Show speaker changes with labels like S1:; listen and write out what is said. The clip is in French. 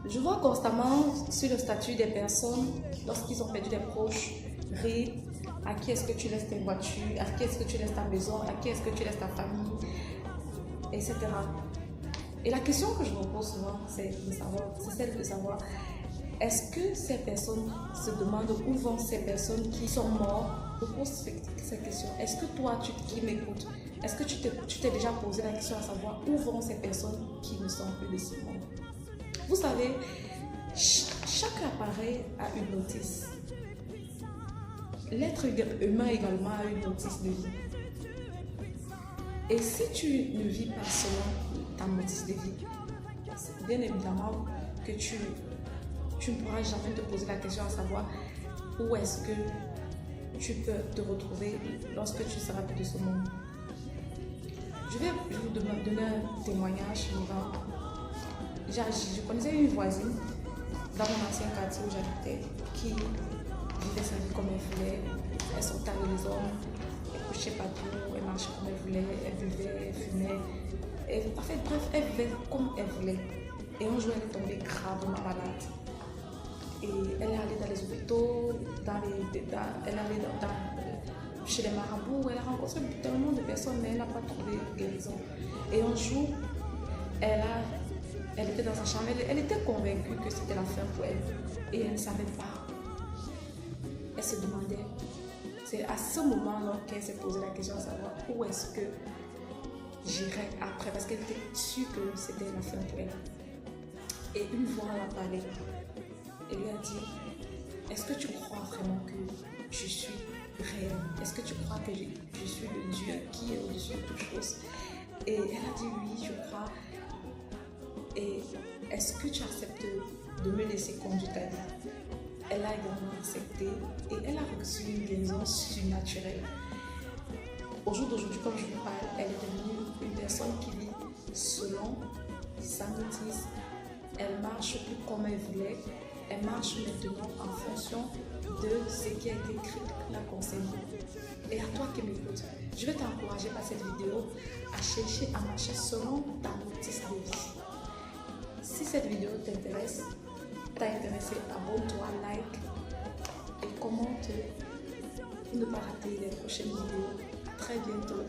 S1: Je vois constamment sur le statut des personnes, lorsqu'ils ont perdu des proches, rire à qui est-ce que tu laisses tes voitures, à qui est-ce que tu laisses ta maison, à qui est-ce que tu laisses ta famille, etc. Et la question que je me pose souvent, c'est celle de savoir, est-ce que ces personnes se demandent où vont ces personnes qui sont mortes? Je pose cette question. Est-ce que toi, qui m'écoutes, est-ce que tu t'es déjà posé la question à savoir où vont ces personnes qui ne sont plus de ce monde? Vous savez, chaque appareil a une notice. L'être humain également a une notice de vie. Et si tu ne vis pas selon ta notice de vie, bien évidemment que tu ne pourras jamais te poser la question à savoir où est-ce que tu peux te retrouver lorsque tu seras plus de ce monde. Je vais vous donner un témoignage vivant. Je connaissais une voisine dans mon ancien quartier où j'habitais qui vivait sa vie comme elle voulait. Elle sortait avec les hommes, elle couchait partout, elle marchait comme elle voulait, elle buvait, elle fumait. Bref, elle vivait comme elle voulait. Et un jour, elle est tombée gravement malade. Et elle est allée dans les hôpitaux, elle est allée chez les marabouts, elle a rencontré tellement de personnes, mais elle n'a pas trouvé guérison. Et un jour, elle était dans sa chambre, elle était convaincue que c'était la fin pour elle. Et elle ne savait pas. Elle se demandait. C'est à ce moment-là qu'elle s'est posé la question de savoir où est-ce que j'irai après, parce qu'elle était sûre que c'était la fin pour elle. Et une voix l'a parlé. Elle lui a dit, est-ce que tu crois vraiment que je suis réelle? Est-ce que tu crois que je suis le Dieu qui est au-dessus de toutes choses? Et elle a dit oui, je crois. Et est-ce que tu acceptes de me laisser conduire ta vie? Elle a également accepté et elle a reçu une guérison surnaturelle. Au jour d'aujourd'hui, comme je vous parle, elle est devenue une personne qui vit selon sa notice. Elle marche plus comme elle voulait. Elle marche maintenant en fonction de ce qui a été écrit la concernant. Et à toi qui m'écoutes, je vais t'encourager par cette vidéo à chercher à marcher selon ta notice de vie. Si cette vidéo t'a intéressé, abonne-toi, like et commente pour ne pas rater les prochaines vidéos. À très bientôt.